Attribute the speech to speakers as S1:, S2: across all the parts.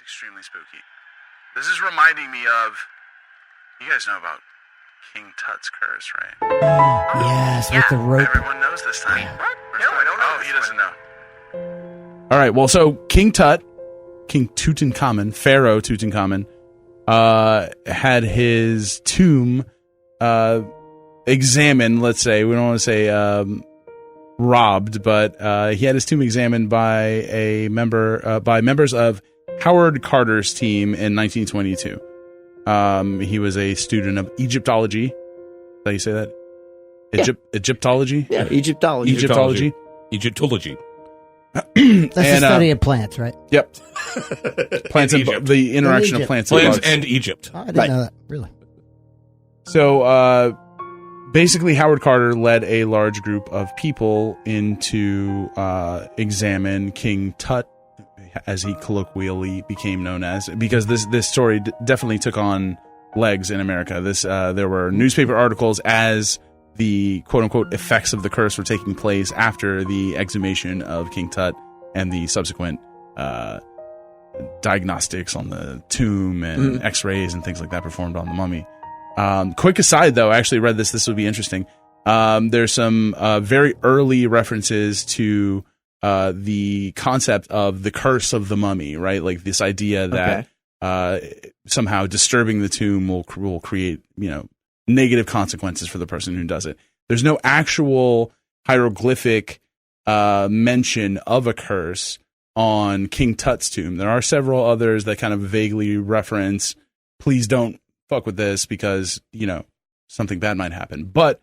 S1: It's extremely spooky. This is reminding me of, you guys know about King Tut's curse, right?
S2: Yes, with the rope.
S1: Everyone knows this time. What? No, I don't know. Oh, he doesn't know.
S3: All right, well, so King Tut, King Tutankhamun, Pharaoh Tutankhamun, had his tomb examined, let's say. We don't want to say robbed, but he had his tomb examined by members of Howard Carter's team in 1922. He was a student of Egyptology. Is that how you say that? Egyptology?
S4: Yeah, Egyptology.
S5: Egyptology.
S2: That's the study of plants, right?
S3: Yep. Plants and the interaction of plants and bugs.
S5: And Egypt.
S2: Oh, I didn't know that, really.
S3: So, basically, Howard Carter led a large group of people into examine King Tut, as he colloquially became known as, because this story definitely took on legs in America. There were newspaper articles as the quote-unquote effects of the curse were taking place after the exhumation of King Tut and the subsequent diagnostics on the tomb and x-rays and things like that performed on the mummy. Quick aside, though, I actually read this would be interesting. There's some very early references to the concept of the curse of the mummy, right? Like this idea that somehow disturbing the tomb will create, negative consequences for the person who does it. There's no actual hieroglyphic mention of a curse on King Tut's tomb. There are several others that kind of vaguely reference, please don't fuck with this because, something bad might happen. But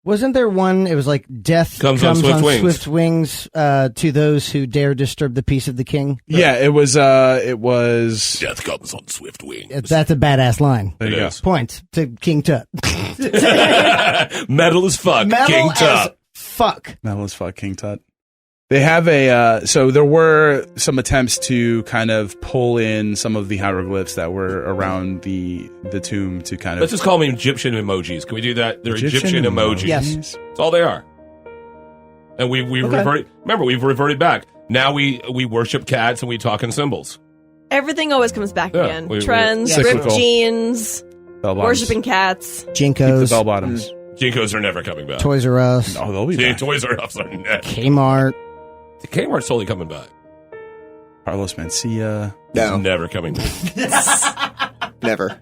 S2: wasn't there one, it was like death comes on swift wings to those who dare disturb the peace of the king?
S3: Yeah, it was
S5: death comes on swift wings.
S2: That's a badass line.
S3: There you go.
S2: Point to King Tut.
S5: Metal as fuck, King Tut.
S3: Metal as fuck, King Tut. They have so there were some attempts to kind of pull in some of the hieroglyphs that were around the tomb to kind of...
S5: Let's just call them Egyptian emojis. Can we do that? They're Egyptian emojis.
S2: Yes.
S5: That's all they are. And we've reverted back. Now we worship cats and we talk in symbols.
S6: Everything always comes back again. Trends, ripped jeans, worshiping cats.
S2: Jinkos.
S3: Keep the bell bottoms.
S5: Jinkos are never coming back.
S2: Toys R Us.
S3: Oh, they'll be back.
S5: Toys R Us are never.
S2: Kmart.
S5: Kmart's totally coming back.
S3: Carlos Mencia.
S4: No.
S5: Never coming back.
S4: Never.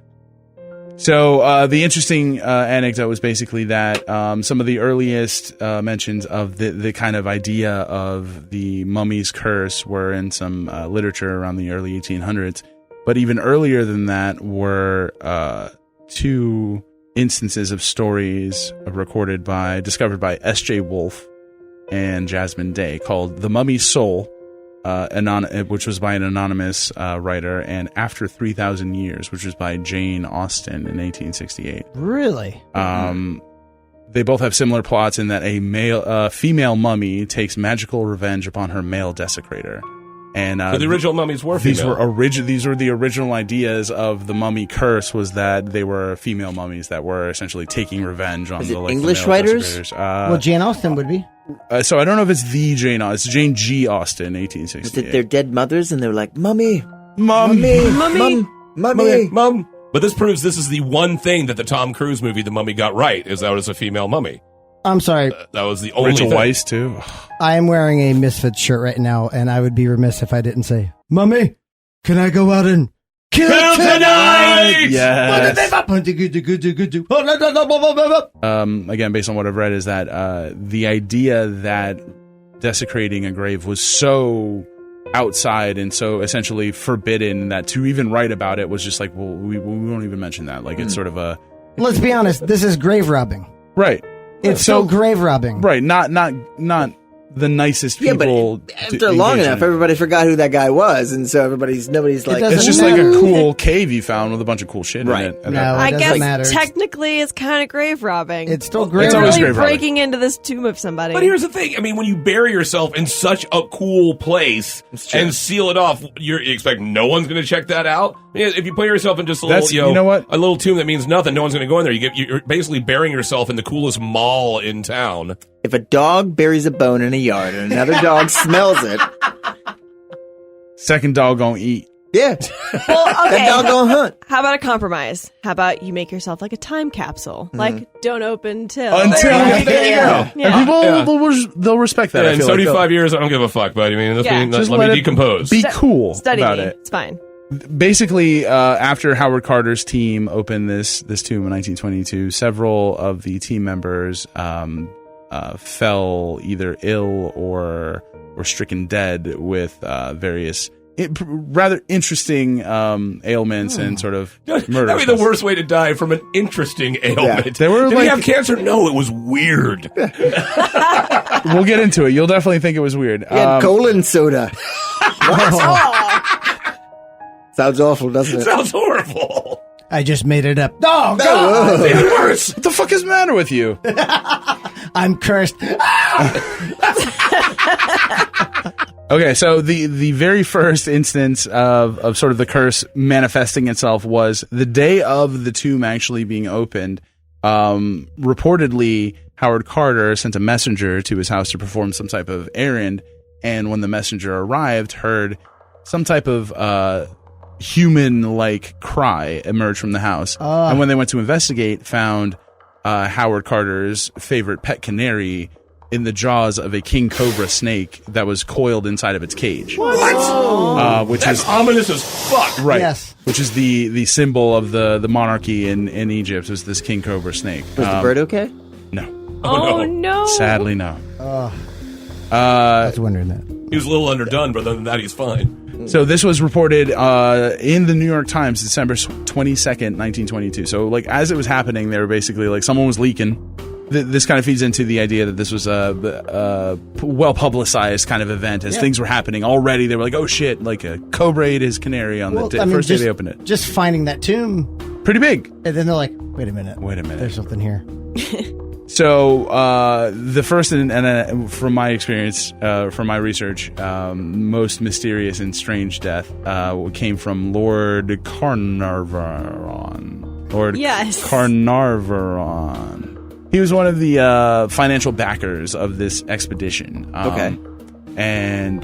S3: So the interesting anecdote was basically that some of the earliest mentions of the kind of idea of the mummy's curse were in some literature around the early 1800s. But even earlier than that were two instances of stories discovered by S.J. Wolfe and Jasmine Day, called The Mummy's Soul, which was by an anonymous writer, and After 3,000 Years, which was by Jane Austen in 1868.
S2: Really?
S3: They both have similar plots in that a female mummy takes magical revenge upon her male desecrator. And
S5: the original mummies were female.
S3: These were the original ideas of the mummy curse, was that they were female mummies that were essentially taking revenge on the
S4: English
S3: male
S4: writers.
S2: Well, Jane Austen would be.
S3: So I don't know if it's the Jane Austen. It's Jane G. Austen, 1868.
S4: Was it their dead mothers and they were like, Mummy,
S3: Mum,
S4: Mummy.
S5: Mum. But this proves this is the one thing that the Tom Cruise movie, The Mummy, got right, is that it was a female mummy.
S2: I'm sorry.
S5: That was the only
S3: Rachel
S5: thing.
S3: Weisz, too.
S2: I am wearing a Misfits shirt right now, and I would be remiss if I didn't say, Mummy, can I go out and kill tonight?
S3: Yes. Again, based on what I've read, is that the idea that desecrating a grave was so outside and so essentially forbidden that to even write about it was just like, well, we won't even mention that. Like, it's sort of a...
S2: Let's be honest, this is grave robbing.
S3: Right.
S2: It's still grave robbing.
S3: Right. Not the nicest people.
S4: But after long enough, everybody forgot who that guy was, and so nobody's like...
S3: It's just like a cool cave you found with a bunch of cool shit in it.
S2: No,
S6: I guess
S2: matter.
S6: Technically it's kind of grave robbing.
S2: It's still grave
S6: You're
S2: robbing.
S6: really breaking into this tomb of somebody.
S5: But here's the thing. I mean, when you bury yourself in such a cool place and seal it off, you expect no one's going to check that out? I mean, if you put yourself in just a little,
S3: you know what?
S5: a little tomb that means nothing, no one's going to go in there. You're basically burying yourself in the coolest mall in town.
S4: If a dog buries a bone in a yard and another dog smells it...
S3: Second dog gonna eat.
S4: Yeah.
S6: Well, okay.
S4: That doggone hunt.
S6: How about a compromise? How about you make yourself like a time capsule? Like, don't open till.
S3: There you go.
S6: Yeah.
S3: And people, they'll respect that.
S5: Yeah,
S3: I
S5: in
S3: feel
S5: 75
S3: like
S5: years, I don't give a fuck, but I mean,
S3: just
S5: let me decompose.
S3: Be cool
S6: Study
S3: about
S6: me.
S3: it.
S6: It's fine.
S3: Basically, after Howard Carter's team opened this tomb in 1922, several of the team members fell either ill or stricken dead with various rather interesting ailments and sort of murder.
S5: That'd be the worst way to die, from an interesting ailment.
S3: Yeah. They were
S5: Did he have cancer? No, it was weird.
S3: We'll get into it. You'll definitely think it was weird.
S4: He had colon soda. Sounds awful, doesn't it?
S5: Sounds horrible.
S2: I just made it up. Oh, God!
S5: It's even worse.
S3: What the fuck is the matter with you?
S2: I'm cursed.
S3: Okay, so the very first instance of sort of the curse manifesting itself was the day of the tomb actually being opened. Reportedly, Howard Carter sent a messenger to his house to perform some type of errand, and when the messenger arrived, heard some type of human-like cry emerge from the house. And when they went to investigate, found Howard Carter's favorite pet canary in the jaws of a king cobra snake that was coiled inside of its cage.
S5: What?
S3: Which
S5: That's
S3: is
S5: ominous as fuck.
S3: right.
S2: Yes.
S3: Which is the symbol of the monarchy in Egypt, was this king cobra snake.
S4: Was the bird okay?
S3: No.
S6: Oh, no.
S3: Sadly, no.
S2: I was wondering that.
S5: He was a little underdone, but other than that, he's fine.
S3: So this was reported in the New York Times, December 22nd, 1922. So like as it was happening, they were basically like someone was leaking. This kind of feeds into the idea that this was a well-publicized kind of event. As things were happening already, they were like, oh shit, like a cobra ate his canary on the first day they opened it.
S2: Just finding that tomb.
S3: Pretty big.
S2: And then they're like, wait a minute. There's something here.
S3: So the first, and from my experience, from my research, most mysterious and strange death came from Lord Carnarvon. Carnarvon. He was one of the financial backers of this expedition. And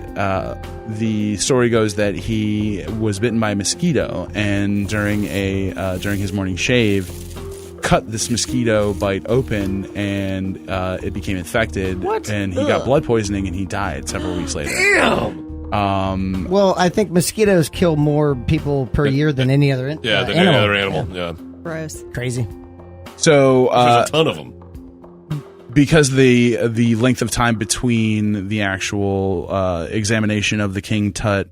S3: the story goes that he was bitten by a mosquito, and during his morning shave, cut this mosquito bite open, and it became infected.
S4: What?
S3: And he got blood poisoning, and he died several weeks later.
S5: Damn!
S2: Well, I think mosquitoes kill more people per year than any other
S5: than
S2: animal.
S5: any other animal. Yeah.
S6: Gross.
S2: Crazy.
S3: So
S5: there's a ton of them.
S3: Because the length of time between the actual examination of the King Tut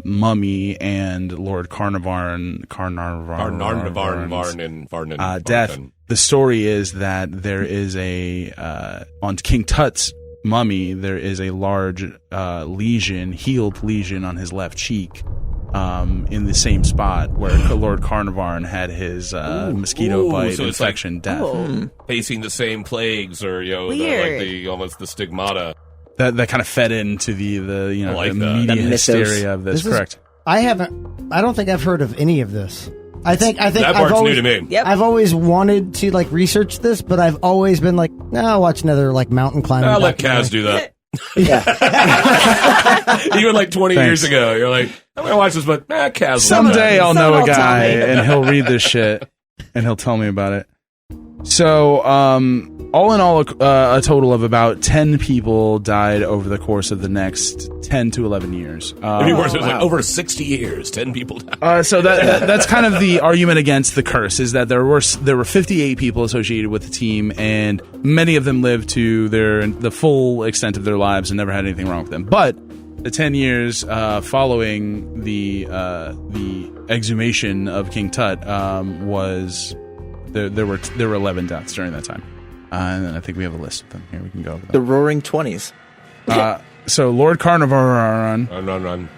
S3: mummy and Lord Carnarvon death, the story is that there is on King Tut's mummy, there is a large healed lesion on his left cheek. In the same spot where Lord Carnarvon had his mosquito bite infection death.
S5: Facing the same plagues, or almost the stigmata
S3: that kind of fed into the media hysteria of this. Correct.
S2: I don't think I've heard of any of this. I think
S5: that part's new to me.
S6: Yep.
S2: I've always wanted to research this, but I've always been like, no, I'll watch another mountain climbing.
S5: I'll let Kaz do that.
S4: Yeah.
S5: Even 20 years ago, you're like, I'm gonna watch this, but Kaz.
S3: Someday I'll know a guy and he'll read this shit and he'll tell me about it. So, all in all, a total of about 10 people died over the course of the next 10 to 11 years.
S5: It was over 60 years, 10 people died.
S3: So that's kind of the argument against the curse, is that there were 58 people associated with the team, and many of them lived to the full extent of their lives and never had anything wrong with them. But the 10 years following the exhumation of King Tut was there were 11 deaths during that time. And then I think we have a list of them. Here, we can go over them.
S4: The Roaring 20s.
S3: So Lord Carnarvon,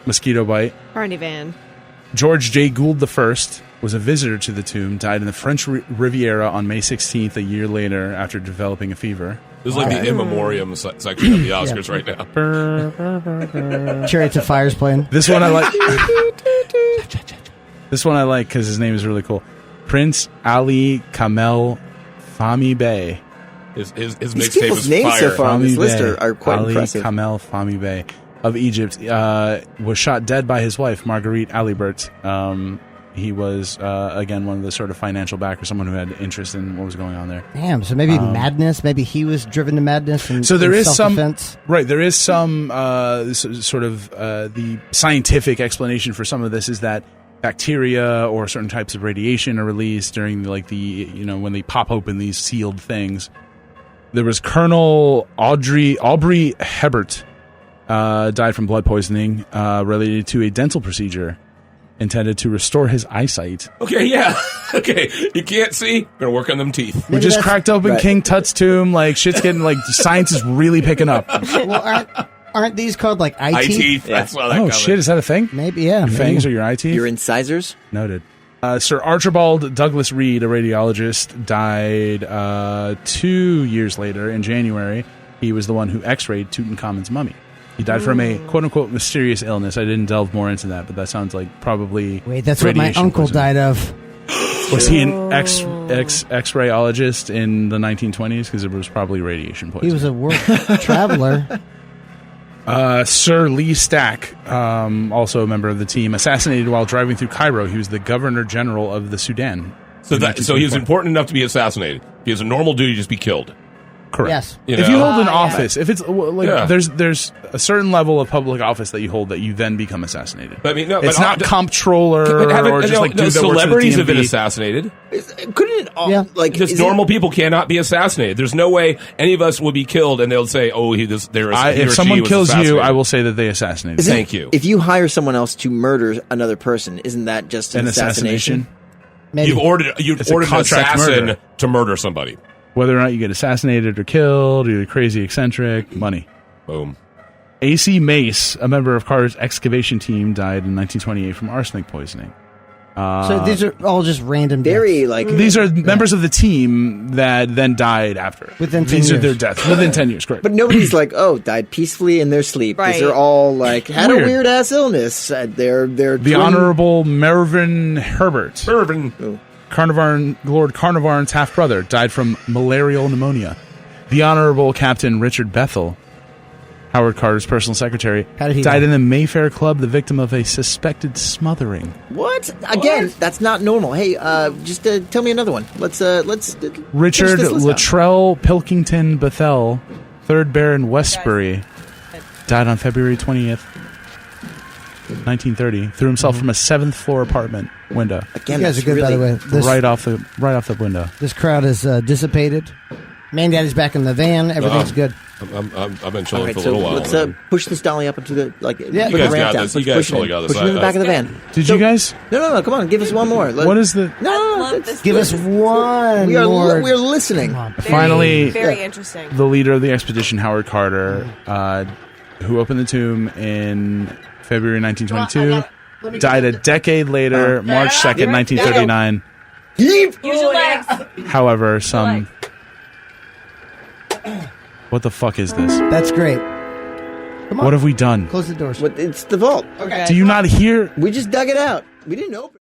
S3: mosquito bite.
S6: Carnivan.
S3: George J. Gould I was a visitor to the tomb, died in the French Riviera on May 16th, a year later, after developing a fever.
S5: This is like the in memoriam section of the Oscars right now.
S2: Chariots of Fire's playing.
S3: This one I like. This one I like because his name is really cool. Prince Ali Kamel Fahmy Bey.
S5: His mixtape is
S4: names
S5: fire.
S4: so far on this list are quite
S3: Ali
S4: impressive.
S3: Kamel Fahmy Bey. of Egypt, was shot dead by his wife, Marguerite Alibert. He was, again, one of the sort of financial backers, someone who had interest in what was going on there.
S2: Damn, so maybe madness, maybe he was driven to madness and
S3: so there is
S2: self-defense.
S3: There is some sort of the scientific explanation for some of this is that bacteria or certain types of radiation are released during when they pop open these sealed things. There was Colonel Aubrey Hebert, died from blood poisoning related to a dental procedure intended to restore his eyesight.
S5: Okay, yeah. Okay, you can't see? Gonna work on them teeth.
S3: We just cracked open King Tut's tomb. Like, shit's getting, science is really picking up.
S2: Well, aren't these called, eye teeth?
S5: Yeah. That's why that
S3: comes. Shit, is that a thing?
S2: Maybe, yeah.
S3: Fangs are your eye teeth?
S4: Your incisors?
S3: Noted. Sir Archibald Douglas Reed, a radiologist, died 2 years later in January. He was the one who x-rayed Tutankhamun's mummy. He died from a quote-unquote mysterious illness. I didn't delve more into that, but that sounds like probably
S2: Wait, that's what my uncle died of.
S3: Was he an X-rayologist in the 1920s? Because it was probably radiation poisoning.
S2: He was a world traveler.
S3: Sir Lee Stack, also a member of the team, assassinated while driving through Cairo. He was the Governor General of the Sudan.
S5: So he was important enough to be assassinated. If he has a normal duty, just be killed.
S3: Correct.
S2: Yes.
S3: If you hold an office, if it's there's a certain level of public office that you hold that you then become assassinated.
S5: But,
S3: it's not comptroller or just dude that works
S5: celebrities have been
S3: DMV.
S5: assassinated.
S4: Couldn't it all
S5: Just normal people cannot be assassinated. There's no way any of us would be killed, and they'll say, "Oh, if
S3: someone kills you, I will say that they assassinated.
S5: Thank you.
S4: If you hire someone else to murder another person, isn't that just an assassination?
S2: Maybe.
S5: You've ordered an assassin to murder somebody.
S3: Whether or not you get assassinated or killed, you're crazy eccentric, money.
S5: Boom.
S3: A.C. Mace, a member of Carter's excavation team, died in 1928 from arsenic poisoning.
S2: So these are all just random deaths.
S3: These are members of the team that then died after.
S2: Within 10
S3: These
S2: years.
S3: are their deaths. Within 10 years, correct.
S4: But nobody's died peacefully in their sleep.
S6: Right.
S4: These are all had
S3: Weird.
S4: a weird ass illness. They're
S3: the Honorable Mervyn Herbert.
S5: Mervyn.
S4: Oh.
S3: Lord Carnarvon's half-brother, died from malarial pneumonia. The Honorable Captain Richard Bethel, Howard Carter's personal secretary, died in the Mayfair Club, the victim of a suspected smothering.
S4: What? Again, that's not normal. Hey, just tell me another one. Let's
S3: Richard Luttrell Pilkington Bethel, 3rd Baron Westbury, died on February 20th, 1930. Threw himself from a 7th floor apartment window.
S4: Again,
S2: you guys are good, by the way.
S3: Right off the window.
S2: This crowd is dissipated. Man Daddy's back in the van. Everything's good.
S5: I've been chilling for a little while.
S4: Let's push this dolly up into the
S5: You guys got this. You guys totally got this.
S4: Push it in the back of the van.
S3: Did you guys?
S4: No. Come on, give us one more.
S3: What is the?
S4: No.
S2: Give us one
S4: We are
S2: more.
S4: we're listening.
S3: Finally,
S6: very interesting.
S3: The leader of the expedition, Howard Carter, who opened the tomb in February 1922, died a decade later, March 2nd, 1939.
S6: Use your legs.
S3: However, some. What the fuck is this?
S2: That's great. Come on.
S3: What have we done?
S2: Close the doors.
S4: It's the vault.
S2: Okay.
S3: Do you not hear?
S4: We just dug it out. We didn't open it.